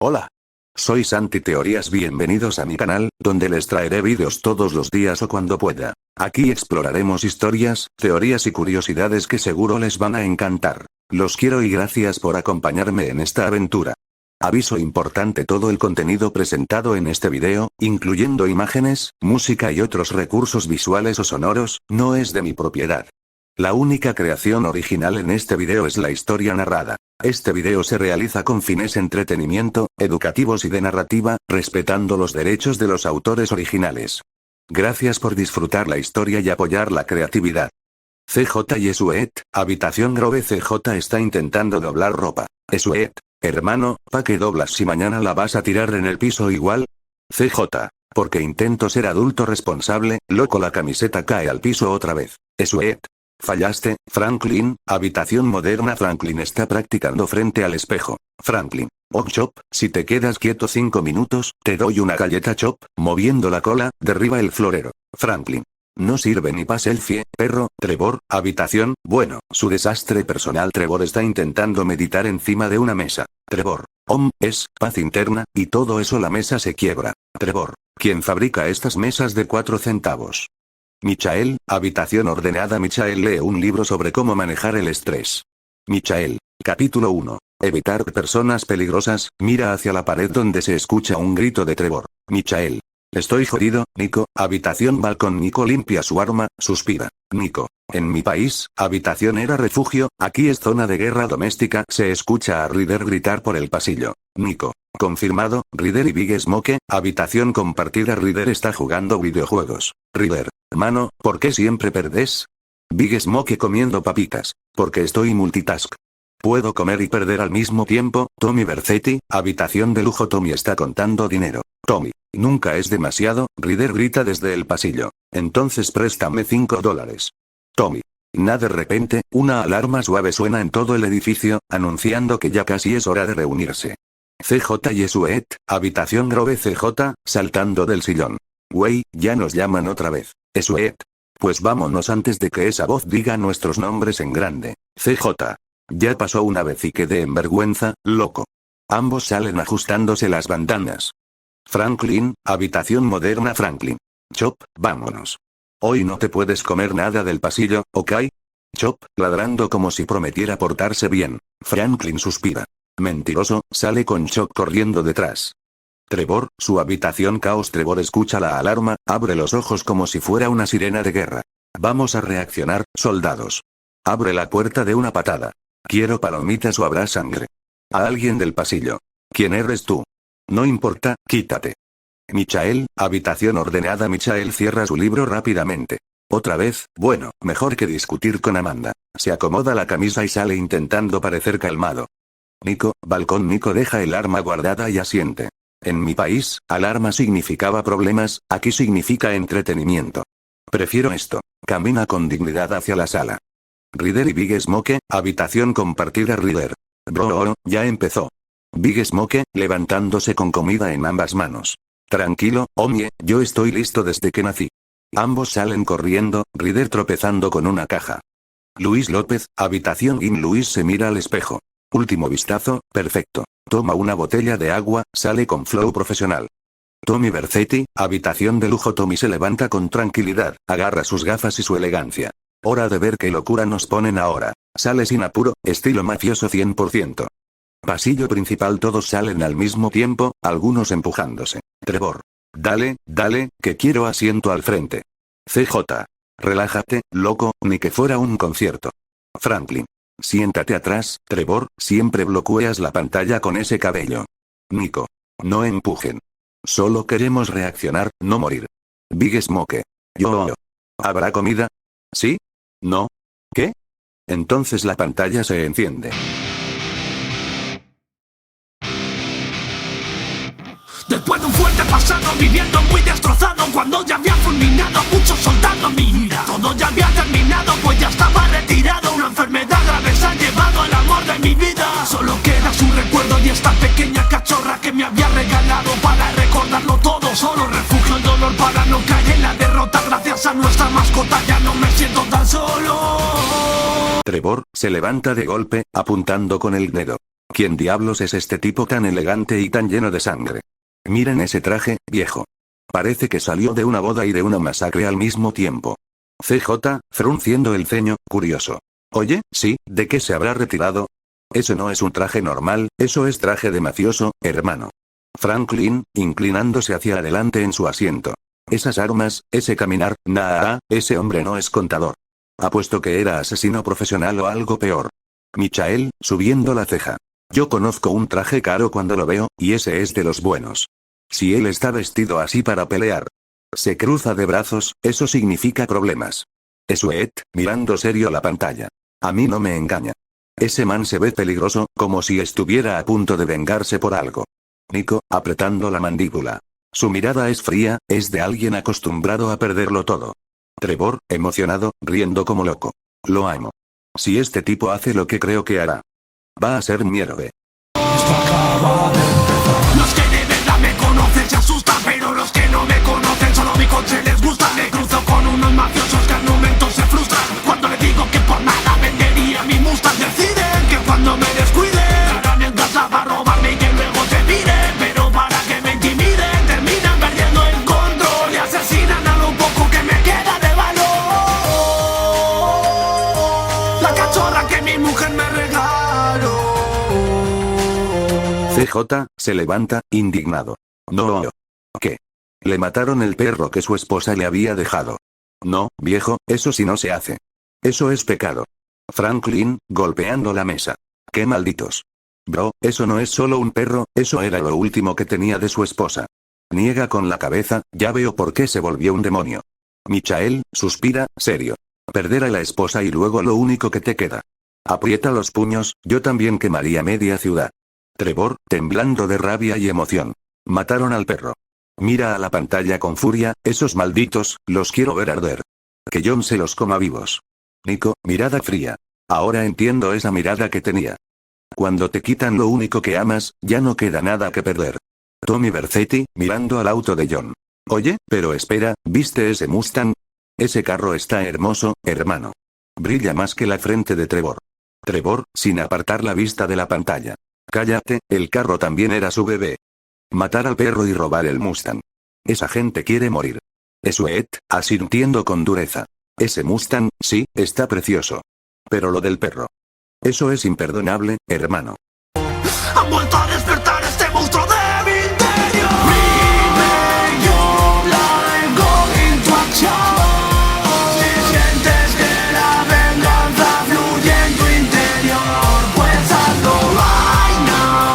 Hola. Soy Santi Teorías, bienvenidos a mi canal, donde les traeré vídeos todos los días o cuando pueda. Aquí exploraremos historias, teorías y curiosidades que seguro les van a encantar. Los quiero y gracias por acompañarme en esta aventura. Aviso importante: todo el contenido presentado en este video, incluyendo imágenes, música y otros recursos visuales o sonoros, no es de mi propiedad. La única creación original en este video es la historia narrada. Este video se realiza con fines entretenimiento, educativos y de narrativa, respetando los derechos de los autores originales. Gracias por disfrutar la historia y apoyar la creatividad. CJ y Esuet, habitación Grove. CJ está intentando doblar ropa. Esuet, hermano, ¿pa' qué doblas si mañana la vas a tirar en el piso igual? CJ, porque intento ser adulto responsable, loco, la camiseta cae al piso otra vez. Esuet, fallaste. Franklin, habitación moderna. Franklin está practicando frente al espejo. Franklin, oh Chop, si te quedas quieto 5 minutos, te doy una galleta. Chop, moviendo la cola, derriba el florero. Franklin, no sirve ni pa' selfie, perro. Trevor, habitación, bueno, su desastre personal. Trevor está intentando meditar encima de una mesa. Trevor, es paz interna, y todo eso la mesa se quiebra. Trevor, ¿quién fabrica estas mesas de 4 centavos? Michael, habitación ordenada. Michael lee un libro sobre cómo manejar el estrés. Michael, capítulo 1. Evitar personas peligrosas. Mira hacia la pared donde se escucha un grito de Trevor. Michael, estoy jodido. Nico, habitación balcón. Nico limpia su arma, suspira. Nico, en mi país, habitación era refugio, aquí es zona de guerra doméstica. Se escucha a Ryder gritar por el pasillo. Nico, confirmado. Ryder y Big Smoke, habitación compartida. Ryder está jugando videojuegos. Ryder, hermano, ¿por qué siempre perdés? Big Smoke comiendo papitas. Porque estoy multitask. Puedo comer y perder al mismo tiempo. Tommy Vercetti, habitación de lujo. Tommy está contando dinero. Tommy, nunca es demasiado. Ryder grita desde el pasillo. Entonces préstame $5. Tommy. De repente, una alarma suave suena en todo el edificio, anunciando que ya casi es hora de reunirse. CJ y Esuet, habitación Grove. CJ, saltando del sillón. Wey, ya nos llaman otra vez. Esuet. Pues vámonos antes de que esa voz diga nuestros nombres en grande. CJ. Ya pasó una vez y quedé en vergüenza, loco. Ambos salen ajustándose las bandanas. Franklin, habitación moderna. Franklin. Chop, vámonos. Hoy no te puedes comer nada del pasillo, ¿ok? Chop, ladrando como si prometiera portarse bien. Franklin suspira. Mentiroso, sale con Chop corriendo detrás. Trevor, su habitación caos. Trevor escucha la alarma, abre los ojos como si fuera una sirena de guerra. Vamos a reaccionar, soldados. Abre la puerta de una patada. Quiero palomitas o habrá sangre. A alguien del pasillo. ¿Quién eres tú? No importa, quítate. Michael, habitación ordenada. Michael cierra su libro rápidamente. Otra vez, bueno, mejor que discutir con Amanda. Se acomoda la camisa y sale intentando parecer calmado. Nico, balcón. Nico deja el arma guardada y asiente. En mi país, alarma significaba problemas, aquí significa entretenimiento. Prefiero esto. Camina con dignidad hacia la sala. Ryder y Big Smoke, habitación compartida. Ryder. Bro, ya empezó. Big Smoke, levantándose con comida en ambas manos. Tranquilo, homie, yo estoy listo desde que nací. Ambos salen corriendo, Ryder tropezando con una caja. Luis López, habitación Jim. Luis se mira al espejo. Último vistazo, perfecto. Toma una botella de agua, sale con flow profesional. Tommy Vercetti, habitación de lujo. Tommy se levanta con tranquilidad, agarra sus gafas y su elegancia. Hora de ver qué locura nos ponen ahora. Sale sin apuro, estilo mafioso 100%. Pasillo principal. Todos salen al mismo tiempo, algunos empujándose. Trevor. Dale, que quiero asiento al frente. CJ. Relájate, loco, ni que fuera un concierto. Franklin. Siéntate atrás, Trevor, siempre bloqueas la pantalla con ese cabello. Nico. No empujen. Solo queremos reaccionar, no morir. Big Smoke. Yo. ¿Habrá comida? ¿Sí? ¿No? ¿Qué? Entonces la pantalla se enciende. Después de un fuerte pasado, viviendo muy destrozado, cuando ya había fulminado a muchos soldados, mira, todo ya había terminado, pues ya estaba retirado. Una enfermedad grave se ha llevado el amor de mi vida. Solo queda su recuerdo y esta pequeña cachorra que me había regalado para recordarlo todo. Solo refugio el dolor para no caer en la derrota. Gracias a nuestra mascota ya no me siento tan solo. Trevor se levanta de golpe, apuntando con el dedo. ¿Quién diablos es este tipo tan elegante y tan lleno de sangre? Miren ese traje, viejo. Parece que salió de una boda y de una masacre al mismo tiempo. CJ, frunciendo el ceño, curioso. Oye, sí, ¿de qué se habrá retirado? Ese no es un traje normal, eso es traje de mafioso, hermano. Franklin, inclinándose hacia adelante en su asiento. Esas armas, ese caminar, ese hombre no es contador. Apuesto que era asesino profesional o algo peor. Michael, subiendo la ceja. Yo conozco un traje caro cuando lo veo, y ese es de los buenos. Si él está vestido así para pelear, se cruza de brazos, eso significa problemas. Sweat, mirando serio la pantalla. A mí no me engaña. Ese man se ve peligroso, como si estuviera a punto de vengarse por algo. Nico, apretando la mandíbula. Su mirada es fría, es de alguien acostumbrado a perderlo todo. Trevor, emocionado, riendo como loco. Lo amo. Si este tipo hace lo que creo que hará, va a ser mi héroe. Los que de verdad me conocen se asustan, pero los que no me conocen solo mi coche les gusta. Me cruzo con unos mafiosos que al momento se frustran. Cuando les digo que por nada vendería mi Mustang, deciden que cuando me descuide harán en casa para robarme y que luego se miren. Pero para que me intimiden terminan perdiendo el control y asesinan a lo poco que me queda de valor. La cachorra que mi mujer me regaló. CJ, se levanta, indignado. No. ¿Qué? Le mataron el perro que su esposa le había dejado. No, viejo, eso sí no se hace. Eso es pecado. Franklin, golpeando la mesa. ¡Qué malditos! Bro, eso no es solo un perro, eso era lo último que tenía de su esposa. Niega con la cabeza, ya veo por qué se volvió un demonio. Michael, suspira, serio. Perder a la esposa y luego lo único que te queda. Aprieta los puños, yo también quemaría media ciudad. Trevor, temblando de rabia y emoción. Mataron al perro. Mira a la pantalla con furia, esos malditos, los quiero ver arder. Que John se los coma vivos. Nico, mirada fría. Ahora entiendo esa mirada que tenía. Cuando te quitan lo único que amas, ya no queda nada que perder. Tommy Vercetti, mirando al auto de John. Oye, pero espera, ¿viste ese Mustang? Ese carro está hermoso, hermano. Brilla más que la frente de Trevor. Trevor, sin apartar la vista de la pantalla. Cállate, el carro también era su bebé. Matar al perro y robar el Mustang. Esa gente quiere morir. Sweat, asintiendo con dureza. Ese Mustang, sí, está precioso. Pero lo del perro. Eso es imperdonable, hermano. Han vuelto a despertar este monstruo de mi interior. Remake your life, go into action. Si sientes que la venganza fluye en tu interior, pues hazlo right now,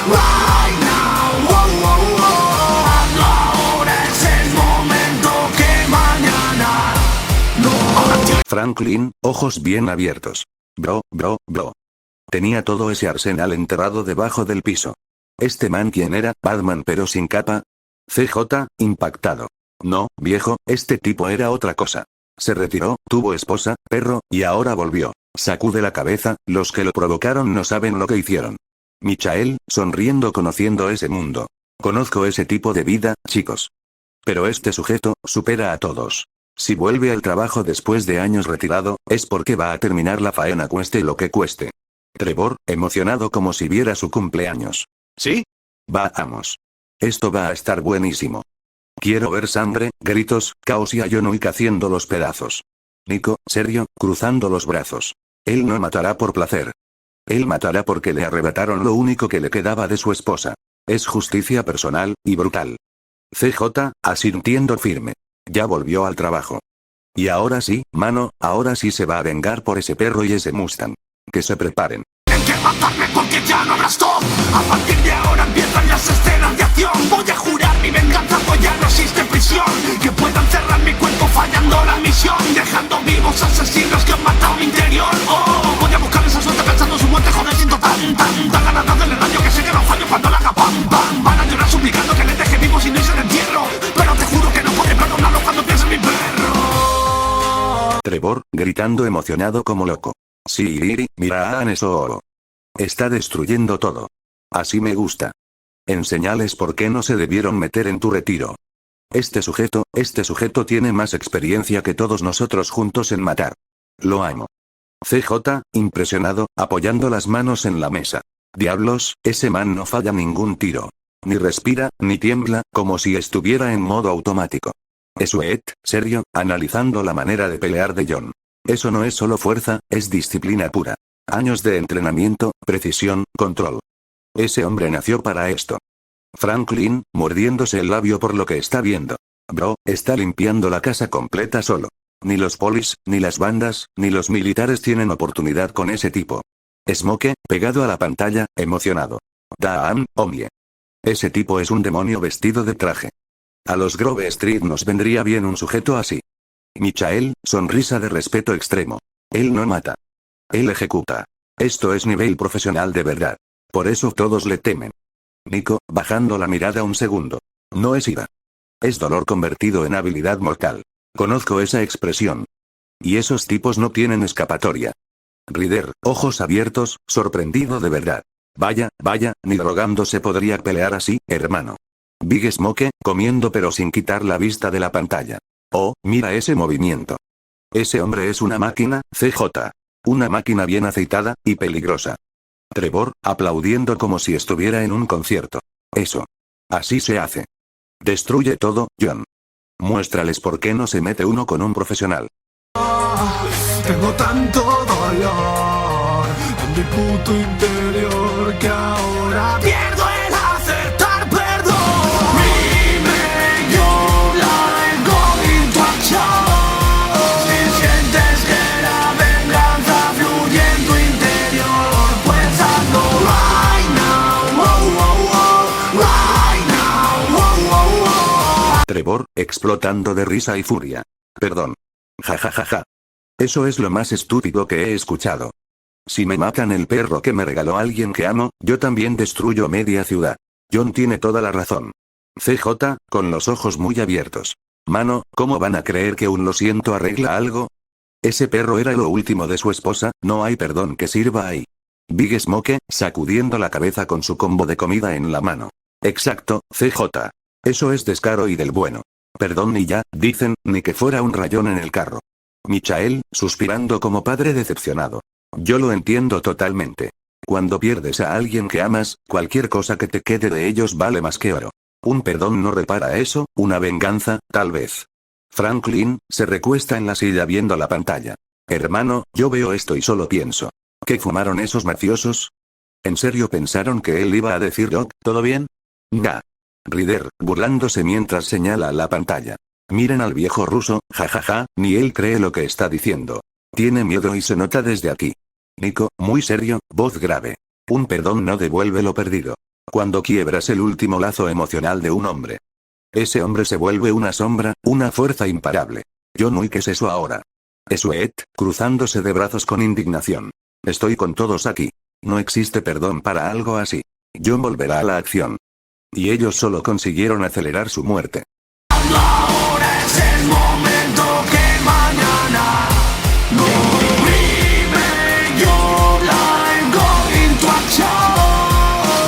right now, hazlo ahora, es el momento que mañana no. Franklin, ojos bien abiertos. Bro. Tenía todo ese arsenal enterrado debajo del piso. ¿Este man quién era? Batman pero sin capa. CJ, impactado. No, viejo, este tipo era otra cosa. Se retiró, tuvo esposa, perro, y ahora volvió. Sacude la cabeza, los que lo provocaron no saben lo que hicieron. Michael, sonriendo conociendo ese mundo. Conozco ese tipo de vida, chicos. Pero este sujeto, supera a todos. Si vuelve al trabajo después de años retirado, es porque va a terminar la faena cueste lo que cueste. Trevor, emocionado como si viera su cumpleaños. ¿Sí? Vamos. Esto va a estar buenísimo. Quiero ver sangre, gritos, caos y a John Wick haciendo los pedazos. Nico, serio, cruzando los brazos. Él no matará por placer. Él matará porque le arrebataron lo único que le quedaba de su esposa. Es justicia personal, y brutal. CJ, asintiendo firme. Ya volvió al trabajo. Y ahora sí, mano, ahora sí se va a vengar por ese perro y ese Mustang. Que se preparen. Hay que matarme porque ya no habrás stop. A partir de ahora empiezan las escenas de acción. Voy a jurar mi venganza, pues ya no existe prisión. Que puedan cerrar mi cuerpo fallando la misión. Dejando vivos asesinos que han matado mi interior. Oh, voy a buscar esa suerte pensando en su muerte, joder, siento tan ganas de hacerle daño que sé que no fallo cuando la haga pam. Van a llorar suplicando que les deje vivos y no hice el entierro. Pero te juro que no podré perdonarlo cuando piense en mi perro. Trevor, gritando emocionado como loco. Sí, mira a eso. Está destruyendo todo. Así me gusta. Enseñales por qué no se debieron meter en tu retiro. Este sujeto tiene más experiencia que todos nosotros juntos en matar. Lo amo. CJ, impresionado, apoyando las manos en la mesa. Diablos, ese man no falla ningún tiro. Ni respira, ni tiembla, como si estuviera en modo automático. Sweat, serio, analizando la manera de pelear de John. Eso no es solo fuerza, es disciplina pura. Años de entrenamiento, precisión, control. Ese hombre nació para esto. Franklin, mordiéndose el labio por lo que está viendo. Bro, está limpiando la casa completa solo. Ni los polis, ni las bandas, ni los militares tienen oportunidad con ese tipo. Smoke, pegado a la pantalla, emocionado. Damn, Omie. Ese tipo es un demonio vestido de traje. A los Grove Street nos vendría bien un sujeto así. Michael, sonrisa de respeto extremo. Él no mata. Él ejecuta. Esto es nivel profesional de verdad. Por eso todos le temen. Nico, bajando la mirada un segundo. No es ira. Es dolor convertido en habilidad mortal. Conozco esa expresión. Y esos tipos no tienen escapatoria. Ryder, ojos abiertos, sorprendido de verdad. Vaya, ni rogándose podría pelear así, hermano. Big Smoke, comiendo pero sin quitar la vista de la pantalla. Oh, mira ese movimiento. Ese hombre es una máquina, CJ. Una máquina bien aceitada, y peligrosa. Trevor, aplaudiendo como si estuviera en un concierto. Eso. Así se hace. Destruye todo, John. Muéstrales por qué no se mete uno con un profesional. Tengo tanto dolor en mi puto interior que ahora pierdo el aceptar perdón. Remake your life, going to action. Si sientes que la venganza fluye en tu interior, pues hazlo right now, oh, oh, oh, right now, oh, oh, oh. Trevor, explotando de risa y furia. Perdón. Ja ja ja ja. Eso es lo más estúpido que he escuchado. Si me matan el perro que me regaló alguien que amo, yo también destruyo media ciudad. John tiene toda la razón. CJ, con los ojos muy abiertos. Mano, ¿cómo van a creer que un lo siento arregla algo? Ese perro era lo último de su esposa, no hay perdón que sirva ahí. Big Smoke, sacudiendo la cabeza con su combo de comida en la mano. Exacto, CJ. Eso es descaro y del bueno. Perdón ni ya, dicen, ni que fuera un rayón en el carro. Michael, suspirando como padre decepcionado. Yo lo entiendo totalmente. Cuando pierdes a alguien que amas, cualquier cosa que te quede de ellos vale más que oro. Un perdón no repara eso, una venganza, tal vez. Franklin, se recuesta en la silla viendo la pantalla. Hermano, yo veo esto y solo pienso. ¿Qué fumaron esos mafiosos? ¿En serio pensaron que él iba a decir Doc, todo bien? Nah. Ryder, burlándose mientras señala a la pantalla. Miren al viejo ruso, jajaja, ni él cree lo que está diciendo. Tiene miedo y se nota desde aquí. Nico, muy serio, voz grave. Un perdón no devuelve lo perdido. Cuando quiebras el último lazo emocional de un hombre. Ese hombre se vuelve una sombra, una fuerza imparable. Yo no, ¿y qué es eso ahora? Sweat, cruzándose de brazos con indignación. Estoy con todos aquí. No existe perdón para algo así. John volverá a la acción. Y ellos solo consiguieron acelerar su muerte. Ahora es el momento que mañana no remake your life, going to action.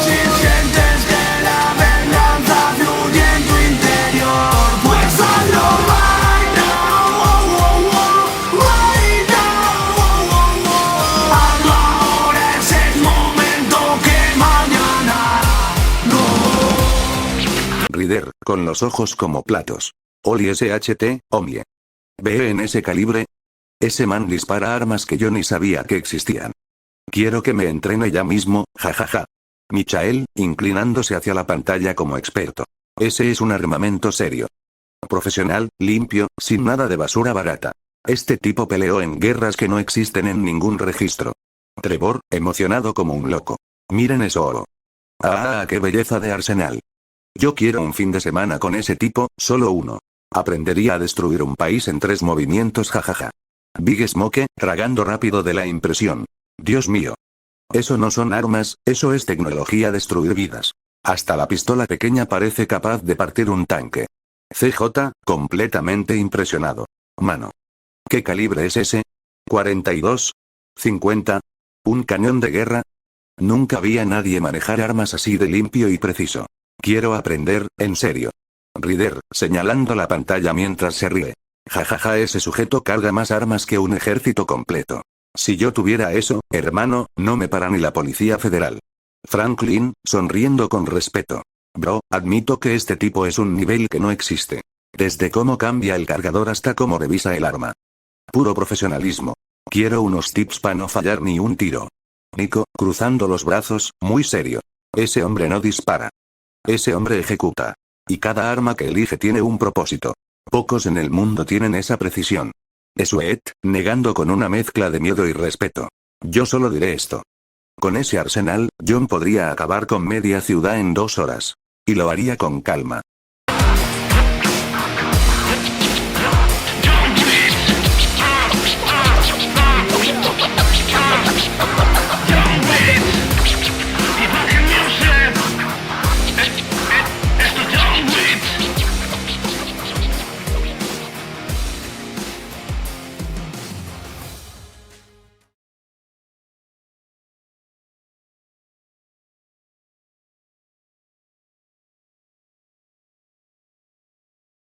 Si sientes que la venganza fluye en tu interior, pues hazlo right now, oh, oh, oh, right now, oh, oh, oh. Hazlo ahora, es el momento que mañana no. Ryder, con los ojos como platos. Oli SHT, Omie. ¿Ve en ese calibre? Ese man dispara armas que yo ni sabía que existían. Quiero que me entrene ya mismo, jajaja. Michael, inclinándose hacia la pantalla como experto. Ese es un armamento serio. Profesional, limpio, sin nada de basura barata. Este tipo peleó en guerras que no existen en ningún registro. Trevor, emocionado como un loco. Miren eso. Ah, qué belleza de arsenal. Yo quiero un fin de semana con ese tipo, solo uno. Aprendería a destruir un país en 3 movimientos, jajaja. Big Smoke, tragando rápido de la impresión. Dios mío. Eso no son armas, eso es tecnología destruir vidas. Hasta la pistola pequeña parece capaz de partir un tanque. CJ, completamente impresionado. Mano. ¿Qué calibre es ese? ¿42? ¿50? ¿Un cañón de guerra? Nunca vi a nadie manejar armas así de limpio y preciso. Quiero aprender, en serio. Ryder, señalando la pantalla mientras se ríe. Jajaja, ese sujeto carga más armas que un ejército completo. Si yo tuviera eso, hermano, no me para ni la Policía Federal. Franklin, sonriendo con respeto. Bro, admito que este tipo es un nivel que no existe. Desde cómo cambia el cargador hasta cómo revisa el arma. Puro profesionalismo. Quiero unos tips para no fallar ni un tiro. Nico, cruzando los brazos, muy serio. Ese hombre no dispara. Ese hombre ejecuta. Y cada arma que elige tiene un propósito. Pocos en el mundo tienen esa precisión. Sweat, negando con una mezcla de miedo y respeto. Yo solo diré esto. Con ese arsenal, John podría acabar con media ciudad en 2 horas. Y lo haría con calma.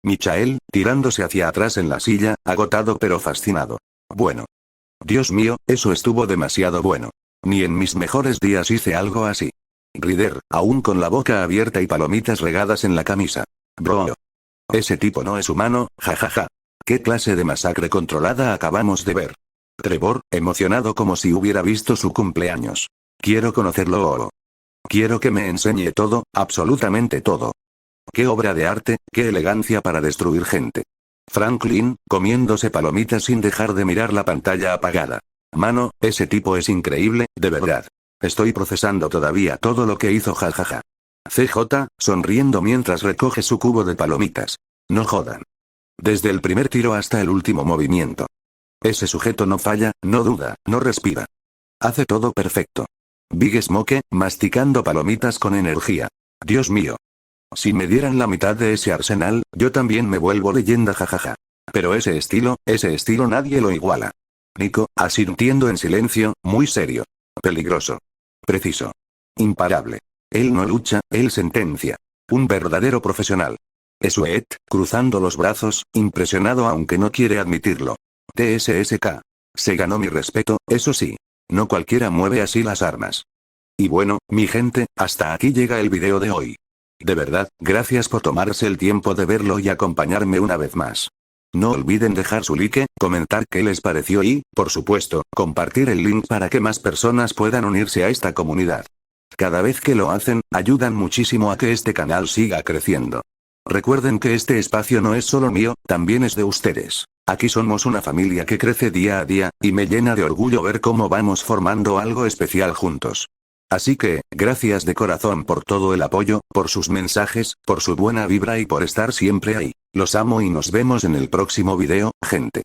Michael, tirándose hacia atrás en la silla, agotado pero fascinado. Bueno. Dios mío, eso estuvo demasiado bueno. Ni en mis mejores días hice algo así. Ryder, aún con la boca abierta y palomitas regadas en la camisa. Bro. Ese tipo no es humano, jajaja. ¿Qué clase de masacre controlada acabamos de ver? Trevor, emocionado como si hubiera visto su cumpleaños. Quiero conocerlo. Quiero que me enseñe todo, absolutamente todo. Qué obra de arte, qué elegancia para destruir gente. Franklin, comiéndose palomitas sin dejar de mirar la pantalla apagada. Mano, ese tipo es increíble, de verdad. Estoy procesando todavía todo lo que hizo, jajaja. CJ, sonriendo mientras recoge su cubo de palomitas. No jodan. Desde el primer tiro hasta el último movimiento. Ese sujeto no falla, no duda, no respira. Hace todo perfecto. Big Smoke, masticando palomitas con energía. Dios mío. Si me dieran la mitad de ese arsenal, yo también me vuelvo leyenda, jajaja. Pero ese estilo nadie lo iguala. Nico, asintiendo en silencio, muy serio. Peligroso. Preciso. Imparable. Él no lucha, él sentencia. Un verdadero profesional. Sweat, cruzando los brazos, impresionado aunque no quiere admitirlo. TSSK. Se ganó mi respeto, eso sí. No cualquiera mueve así las armas. Y bueno, mi gente, hasta aquí llega el video de hoy. De verdad, gracias por tomarse el tiempo de verlo y acompañarme una vez más. No olviden dejar su like, comentar qué les pareció y, por supuesto, compartir el link para que más personas puedan unirse a esta comunidad. Cada vez que lo hacen, ayudan muchísimo a que este canal siga creciendo. Recuerden que este espacio no es solo mío, también es de ustedes. Aquí somos una familia que crece día a día, y me llena de orgullo ver cómo vamos formando algo especial juntos. Así que, gracias de corazón por todo el apoyo, por sus mensajes, por su buena vibra y por estar siempre ahí. Los amo y nos vemos en el próximo video, gente.